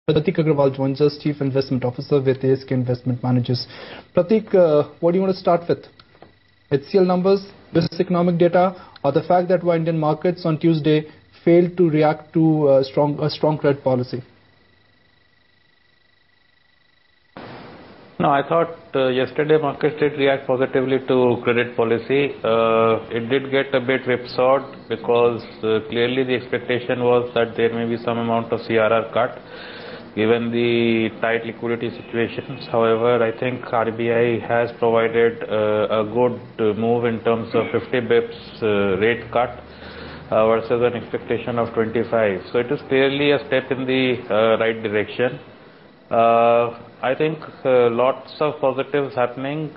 Pratik Agrawal joins us, Chief Investment Officer with ASK Investment Managers. Pratik, what do you want to start with? HCL numbers, business economic data, or the fact that why Indian markets on Tuesday failed to react to a strong credit policy? No, I thought yesterday markets did react positively to credit policy. It did get a bit whipsawed because clearly the expectation was that there may be some amount of CRR cut given the tight liquidity situations. However, I think RBI has provided a good move in terms of 50 bips rate cut versus an expectation of 25. So it is clearly a step in the right direction. I think lots of positives happening.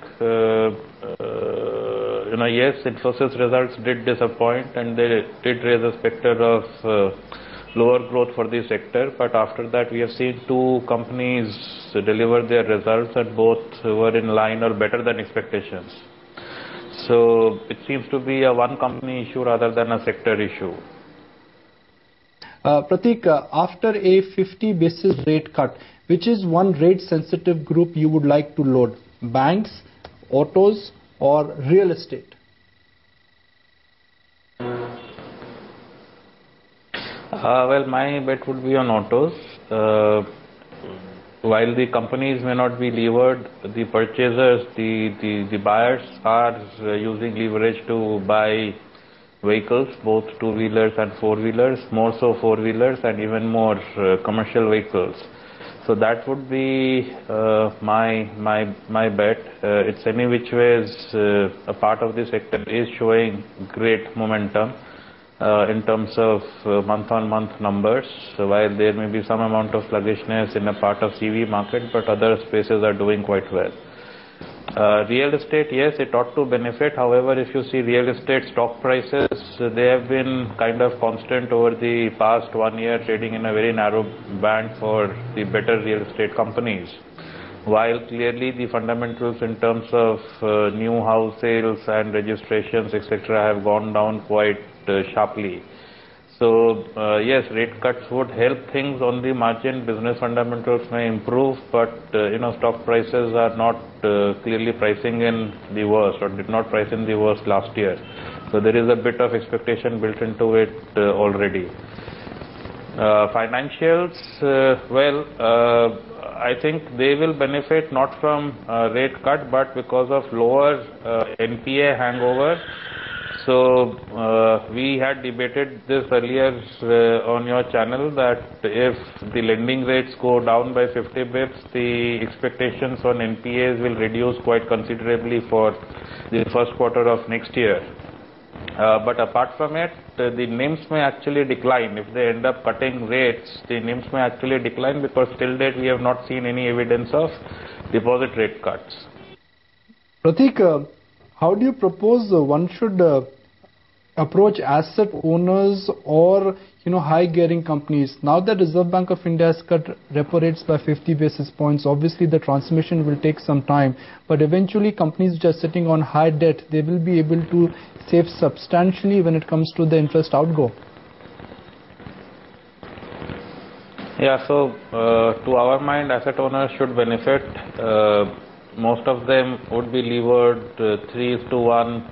Yes, Infosys results did disappoint and they did raise a specter of lower growth for the sector. But after that, we have seen two companies deliver their results and both were in line or better than expectations. So it seems to be a one company issue rather than a sector issue. Pratik, after a 50 basis rate cut, which is one rate sensitive group you would like to load? Banks, autos, or real estate? Well, my bet would be on autos. While the companies may not be levered, the purchasers, the buyers are using leverage to buy vehicles, both two-wheelers and four-wheelers, more so four-wheelers and even more commercial vehicles. So that would be my bet. It's any which ways a part of the sector is showing great momentum in terms of month-on-month numbers. So while there may be some amount of sluggishness in a part of CV market, but other spaces are doing quite well. Real estate, yes, it ought to benefit. However, if you see real estate stock prices, they have been kind of constant over the past 1 year, trading in a very narrow band for the better real estate companies. While clearly the fundamentals in terms of new house sales and registrations, etc., have gone down quite sharply. So yes, rate cuts would help things on the margin. Business fundamentals may improve, but stock prices are not clearly pricing in the worst, or did not price in the worst last year. So there is a bit of expectation built into it already. Financials, I think they will benefit not from rate cut, but because of lower NPA hangover. So we had debated this earlier on your channel that if the lending rates go down by 50 bips, the expectations on NPAs will reduce quite considerably for the first quarter of next year. But apart from it, the NIMs may actually decline. If they end up cutting rates, the NIMs may actually decline because till date we have not seen any evidence of deposit rate cuts. Pratik, how do you propose one should approach asset owners or high gearing companies? Now that Reserve Bank of India has cut repo rates by 50 basis points, obviously the transmission will take some time, but eventually companies which are sitting on high debt, they will be able to save substantially when it comes to the interest outgo. Yeah, so to our mind, asset owners should benefit. Most of them would be levered 3:1,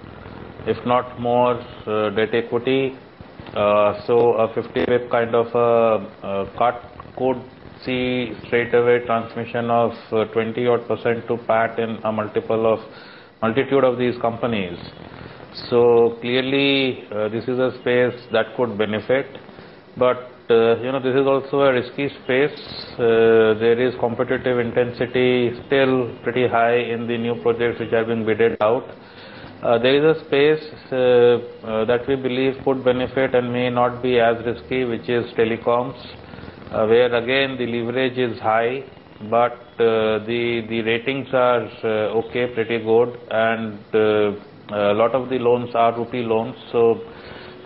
if not more, debt equity. So a 50 bp kind of a cut could see straight away transmission of 20% to PAT in a multitude of these companies. So clearly this is a space that could benefit, but this is also a risky space. There is competitive intensity still pretty high in the new projects which are being bidded out. There is a space that we believe could benefit and may not be as risky, which is telecoms, where again the leverage is high, but the ratings are okay, pretty good, and a lot of the loans are rupee loans. So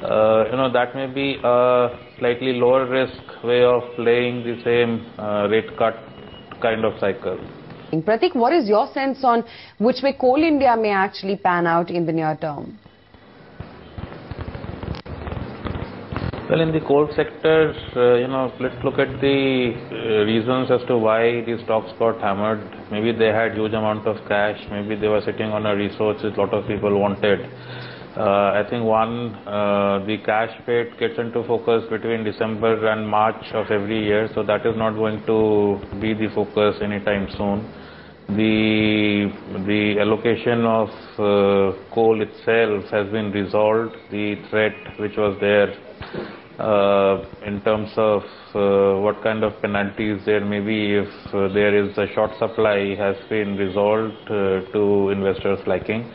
that may be a slightly lower risk way of playing the same rate cut kind of cycle. Pratik, what is your sense on which way Coal India may actually pan out in the near term? Well, in the coal sector, let's look at the reasons as to why the stocks got hammered. Maybe they had huge amount of cash. Maybe they were sitting on a resource which a lot of people wanted. I think the cash bit gets into focus between December and March of every year, so that is not going to be the focus anytime soon. The allocation of coal itself has been resolved. The threat which was there in terms of what kind of penalties there may be if there is a short supply has been resolved to investors' liking.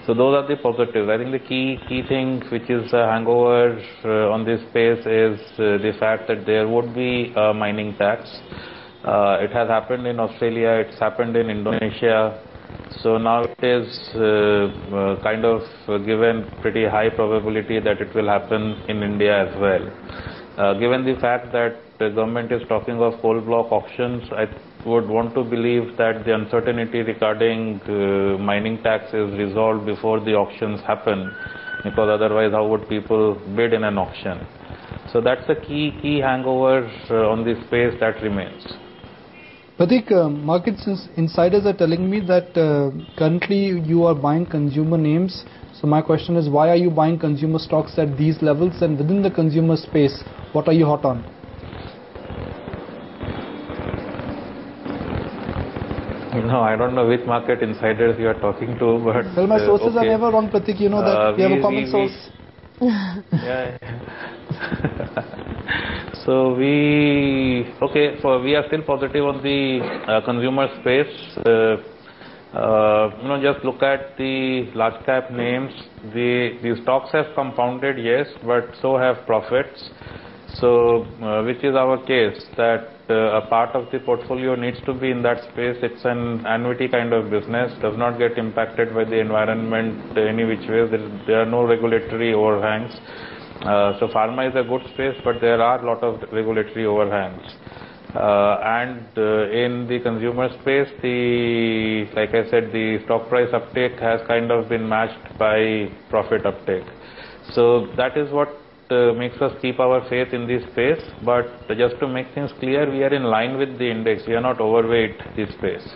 So those are the positives. I think the key thing which is a hangover on this space is the fact that there would be a mining tax. It has happened in Australia, it's happened in Indonesia. So now it is kind of given pretty high probability that it will happen in India as well. Given the fact that the government is talking of coal block auctions, I would want to believe that the uncertainty regarding mining tax is resolved before the auctions happen, because otherwise how would people bid in an auction? So that's the key hangover on this space that remains. Pratik, market insiders are telling me that currently you are buying consumer names. So my question is, why are you buying consumer stocks at these levels, and within the consumer space, what are you hot on? No, I don't know which market insiders you are talking to, but... Well, my sources okay. are never wrong, Pratik. You know that we have a common source. Yeah. So we are still positive on the consumer space. Just look at the large cap names. The stocks have compounded, yes, but so have profits. So which is our case, that a part of the portfolio needs to be in that space. It's an annuity kind of business, does not get impacted by the environment any which way. There are no regulatory overhangs. So pharma is a good space, but there are a lot of regulatory overhangs. And in the consumer space, like I said, the stock price uptake has kind of been matched by profit uptake. So that is what makes us keep our faith in this space. But just to make things clear, we are in line with the index. We are not overweight this space.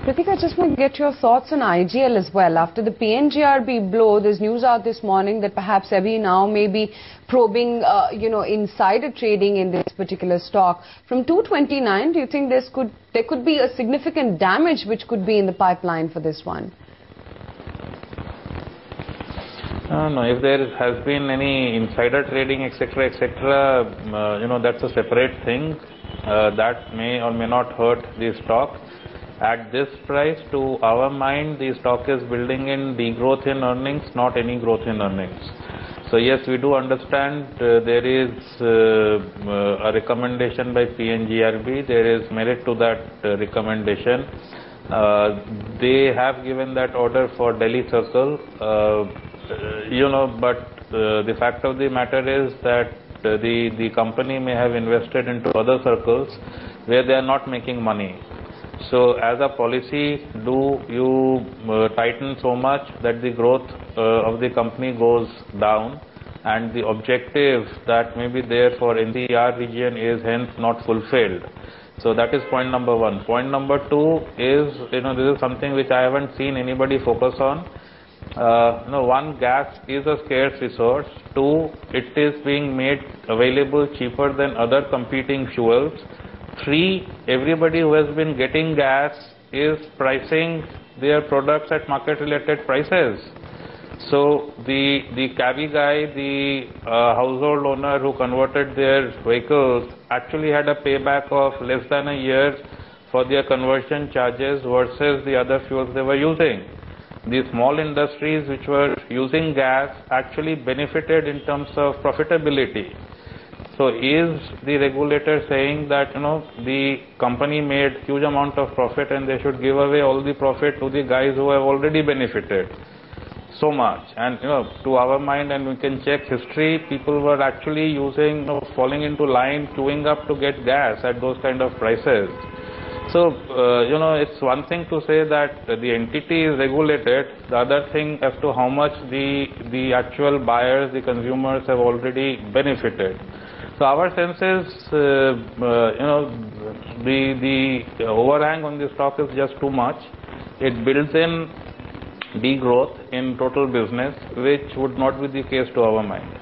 Pratik, I just want to get your thoughts on IGL as well. After the PNGRB blow, there's news out this morning that perhaps SEBI now may be probing, insider trading in this particular stock. From 229, do you think there could be a significant damage which could be in the pipeline for this one? No, if there has been any insider trading, etc., that's a separate thing. That may or may not hurt the stock. At this price, to our mind, the stock is building in degrowth in earnings, not any growth in earnings. So yes, we do understand there is a recommendation by PNGRB. There is merit to that recommendation. They have given that order for Delhi Circle, but the fact of the matter is that the company may have invested into other circles where they are not making money. So as a policy, do you tighten so much that the growth of the company goes down, and the objective that may be there for NCR region is hence not fulfilled. So that is point number one. Point number two is, this is something which I haven't seen anybody focus on. One, gas is a scarce resource. Two, it is being made available cheaper than other competing fuels. Three, everybody who has been getting gas is pricing their products at market-related prices. So the cabby guy, the household owner who converted their vehicles actually had a payback of less than a year for their conversion charges versus the other fuels they were using. The small industries which were using gas actually benefited in terms of profitability. So is the regulator saying that the company made huge amount of profit and they should give away all the profit to the guys who have already benefited so much? And to our mind, and we can check history, people were actually using, falling into line, queuing up to get gas at those kind of prices. So, it's one thing to say that the entity is regulated, the other thing as to how much the actual buyers, the consumers have already benefited. So our sense is, the overhang on the stock is just too much. It builds in degrowth in total business, which would not be the case to our mind.